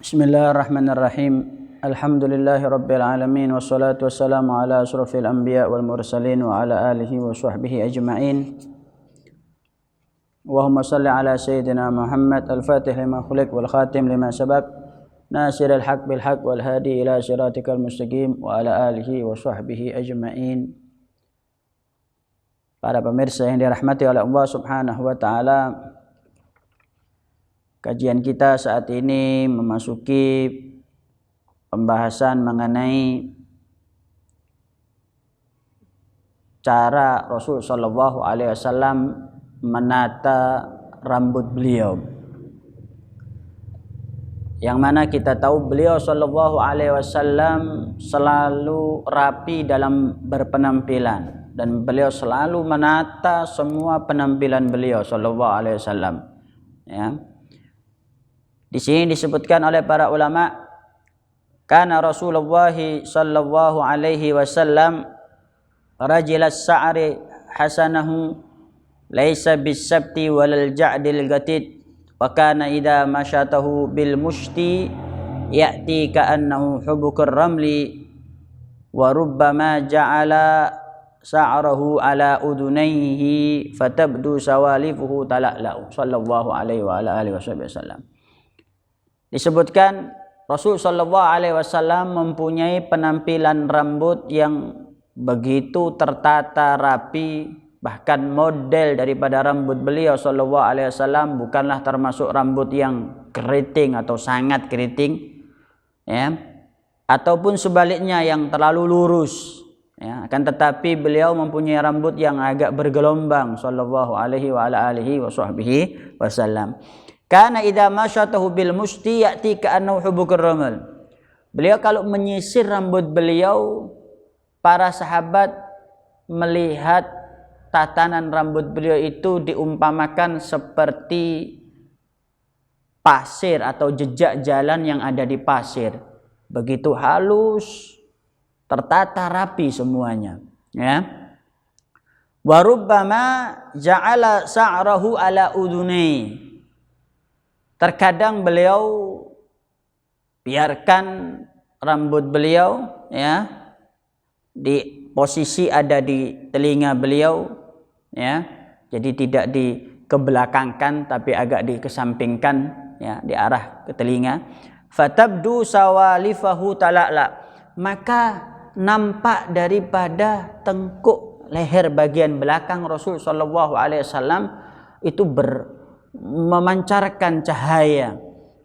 Bismillahirrahmanirrahim. Alhamdulillahi rabbil alamin wassalatu wassalamu ala asrofil anbiya wal mursalin wa ala alihi wa sahbihi ajma'in. Allahumma salli ala sayyidina Muhammad al-fatih lima khuliq wal khatim lima sabaq nasiril haq bil haq wal hadi ila siratikal mustaqim wa ala alihi wa sahbihi ajma'in. Para pemirsa yang dirahmati oleh Allah Subhanahu wa taala, kajian kita saat ini memasuki pembahasan mengenai cara Rasul Shallallahu Alaihi Wasallam menata rambut beliau. Yang mana kita tahu beliau Shallallahu Alaihi Wasallam selalu rapi dalam berpenampilan dan beliau selalu menata semua penampilan beliau Shallallahu Alaihi Wasallam. Ya. Di sini disebutkan oleh para ulama, kana Rasulullah sallallahu alaihi wasallam rajilas sa'ri hasanahu laisa bis-sabti walal ja'dil gatid wa kana idza masyatahu bil mushti ya'ti ka'annahu hubukur ramli wa rubbama ja'ala sa'rahu ala udunayhi fatabdu sawalifuhu tala'la'u sallallahu alaihi wa ala alihi wasallam. Disebutkan Rasul Shallallahu Alaihi Wasallam mempunyai penampilan rambut yang begitu tertata rapi, bahkan model daripada rambut beliau Shallallahu Alaihi Wasallam bukanlah termasuk rambut yang keriting atau sangat keriting, ya, ataupun sebaliknya yang terlalu lurus. Ya, akan tetapi beliau mempunyai rambut yang agak bergelombang Shallallahu Alaihi Wasallam. Karena idza masyatahu bil musti ya'ti ka'annahu hubukur ramal. Beliau kalau menyisir rambut beliau, para sahabat melihat tatanan rambut beliau itu diumpamakan seperti pasir atau jejak jalan yang ada di pasir. Begitu halus, tertata rapi semuanya, ya. Wa rubbama ja'ala sa'rahu ala udunai. Terkadang beliau biarkan rambut beliau, ya, di posisi ada di telinga beliau, ya, jadi tidak dikebelakangkan tapi agak dikesampingkan, ya, di arah ke telinga. Fatabdu sawalifahu tala'la, maka nampak daripada tengkuk leher bagian belakang Rasul Shallallahu Alaihi Wasallam itu memancarkan cahaya,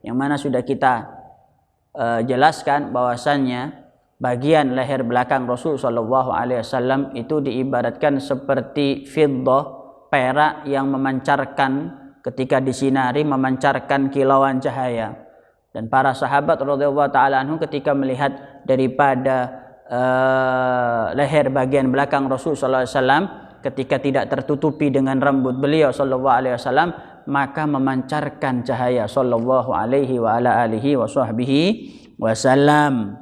yang mana sudah kita jelaskan bahwasannya bagian leher belakang Rasul Shallallahu Alaihi Wasallam itu diibaratkan seperti fiddah, perak yang memancarkan ketika disinari, memancarkan kilauan cahaya. Dan para sahabat radhiyallahu taala anhu ketika melihat daripada leher bagian belakang Rasul Shallallahu Alaihi Wasallam ketika tidak tertutupi dengan rambut beliau Shallallahu Alaihi Wasallam, maka memancarkan cahaya sallallahu alaihi wa ala alihi wa sahbihi wasallam.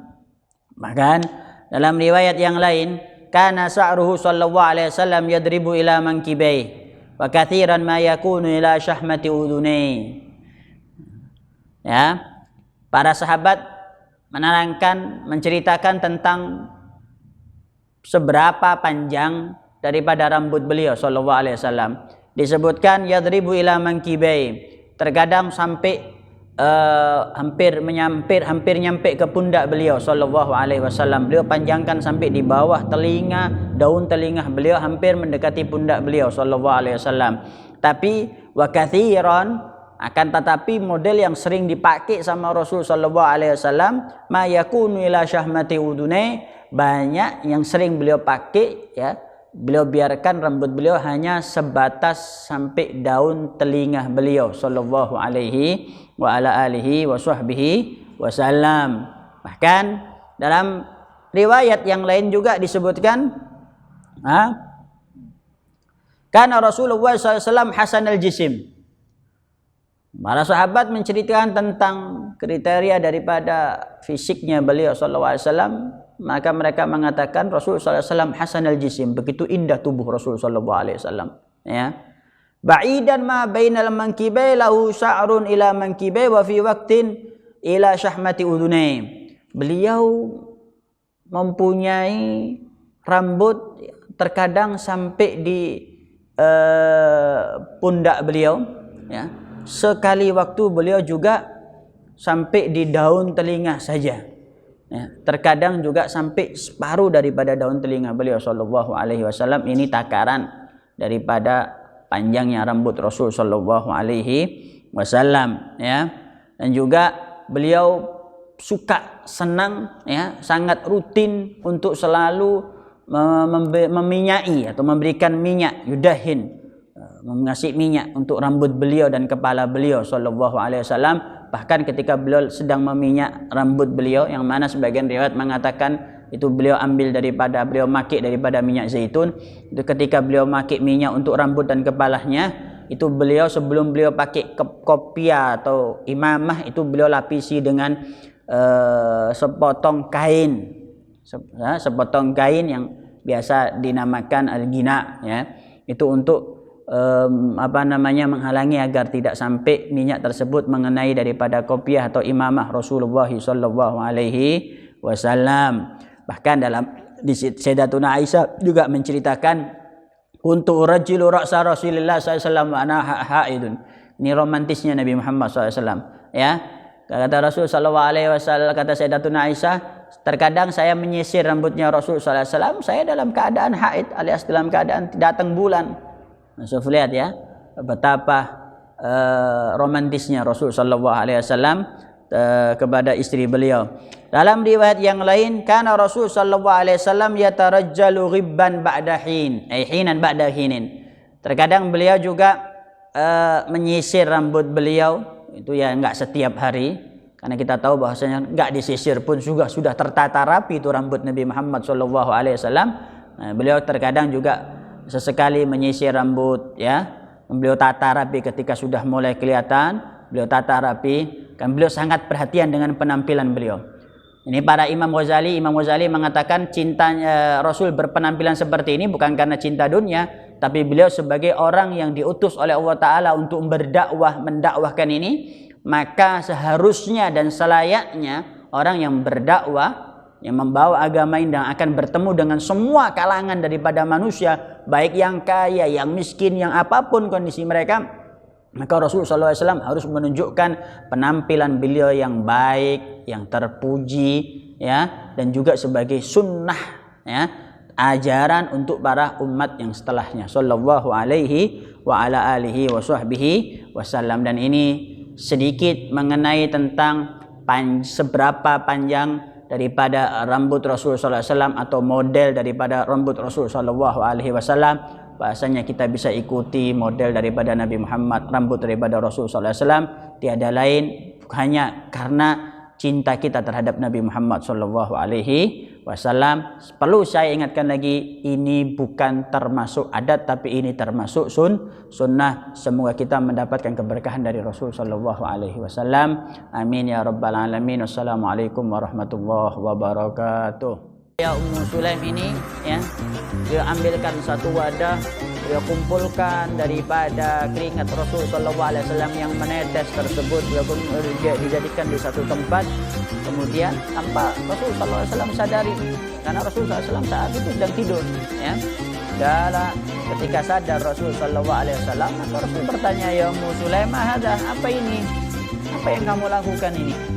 Bahkan dalam riwayat yang lain, kana sa'ruhu sallallahu alaihi wasallam yadribu ila mankibai wa katsiran ma yakunu ila syahmati udunai. Ya, para sahabat menerangkan, menceritakan tentang seberapa panjang daripada rambut beliau sallallahu alaihi wasallam. Disebutkan yadribu ila mankibai, terkadang sampai hampir nyampe ke pundak beliau sallallahu alaihi wasallam. Beliau panjangkan sampai di bawah telinga, daun telinga beliau hampir mendekati pundak beliau sallallahu alaihi wasallam. Tapi wa katsiran, akan tetapi model yang sering dipakai sama Rasul sallallahu alaihi wasallam, ma yakunu ila syahmati udunai, banyak yang sering beliau pakai, ya. Beliau biarkan rambut beliau hanya sebatas sampai daun telinga beliau sallallahu alaihi wa ala alihi wa sahbihi wasallam. Bahkan dalam riwayat yang lain juga disebutkan, karena Rasulullah SAW hasanal jisim. Para sahabat menceritakan tentang kriteria daripada fisiknya beliau sallallahu alaihi wasallam, maka mereka mengatakan Rasul sallallahu alaihi wasallam hasanal jisim, begitu indah tubuh Rasul sallallahu alaihi wasallam, ya. Ba'idan ma bainal mankibai lahu sya'run ila mankibai wa fi waqtin ila syahmati udhunai. Beliau mempunyai rambut terkadang sampai di pundak beliau, ya. Sekali waktu beliau juga sampai di daun telinga saja, ya. Terkadang juga sampai separuh daripada daun telinga beliau sallallahu alaihi wasallam. Ini takaran daripada panjangnya rambut Rasul sallallahu alaihi wasallam, ya. Dan juga beliau suka, senang, ya, sangat rutin untuk selalu meminyai atau memberikan minyak, yudahin, mengasih minyak untuk rambut beliau dan kepala beliau sallallahu alaihi wasallam. Bahkan ketika beliau sedang meminyak rambut beliau, yang mana sebagian riwayat mengatakan itu beliau ambil daripada, beliau makik daripada minyak zaitun, itu ketika beliau makik minyak untuk rambut dan kepalanya, itu beliau sebelum beliau pakai kopiah atau imamah, itu beliau lapisi dengan sepotong kain, sepotong kain yang biasa dinamakan al-gina, ya. Itu untuk menghalangi agar tidak sampai minyak tersebut mengenai daripada kopiah atau imamah Rasulullah sallallahu alaihi wasallam. Bahkan dalam di Sayyidatuna Aisyah juga menceritakan, kuntu urajjilu ra'sa Rasulillah sallallahu alaihi wasallam wa ana haidun. Ini romantisnya Nabi Muhammad sallallahu alaihi wasallam, ya. Kata Rasul sallallahu alaihi wasallam, kata Sayyidatuna Aisyah, terkadang saya menyisir rambutnya Rasul sallallahu alaihi wasallam, saya dalam keadaan haid alias dalam keadaan datang bulan. Masuk lihat, ya, betapa romantisnya Rasul sallallahu alaihi wasallam kepada istri beliau. Dalam riwayat yang lain, kana Rasul sallallahu alaihi wasallam yatarajjalu ghibban ba'da hin, ay hinan ba'da hinin. Terkadang beliau juga menyisir rambut beliau, itu ya enggak setiap hari, karena kita tahu bahwasanya enggak disisir pun juga sudah tertata rapi itu rambut Nabi Muhammad sallallahu alaihi wasallam. Beliau terkadang juga sesekali menyisir rambut, ya. Beliau tata rapi ketika sudah mulai kelihatan, beliau tata rapi, kan beliau sangat perhatian dengan penampilan beliau. Ini para Imam Ghazali mengatakan cintanya Rasul berpenampilan seperti ini bukan karena cinta dunia, tapi beliau sebagai orang yang diutus oleh Allah Ta'ala untuk mendakwahkan ini, maka seharusnya dan selayaknya orang yang berdakwah, yang membawa agama ini dan akan bertemu dengan semua kalangan daripada manusia, baik yang kaya, yang miskin, yang apapun kondisi mereka, maka Rasulullah SAW harus menunjukkan penampilan beliau yang baik, yang terpuji, ya, dan juga sebagai sunnah, ya, ajaran untuk para umat yang setelahnya sallallahu alaihi wa ala alihi wa sahbihi wasallam. Dan ini sedikit mengenai tentang seberapa panjang daripada rambut Rasulullah SAW atau model daripada rambut Rasulullah SAW. Bahasanya kita bisa ikuti model daripada Nabi Muhammad, rambut daripada Rasulullah SAW, tiada lain hanya karena cinta kita terhadap Nabi Muhammad sallallahu alaihi wasallam. Perlu saya ingatkan lagi, ini bukan termasuk adat, tapi ini termasuk sunnah. Semoga kita mendapatkan keberkahan dari Rasul sallallahu alaihi wasallam. Amin ya rabbal alamin. Wassalamualaikum warahmatullahi wabarakatuh. Ya, Ummu Sulaim ini, ya, dia ambilkan satu wadah, dia kumpulkan daripada keringat Rasul sallallahu alaihi wasallam yang menetes tersebut, dia dijadikan di satu tempat. Kemudian tanpa Rasul sallallahu alaihi wasallam sadari, karena Rasul sallallahu alaihi wasallam saat itu sedang tidur, ya. Dan ketika sadar Rasul sallallahu alaihi wasallam, maka Rasul bertanya, ya Ummu Sulaim, apa ini? Apa yang kamu lakukan ini?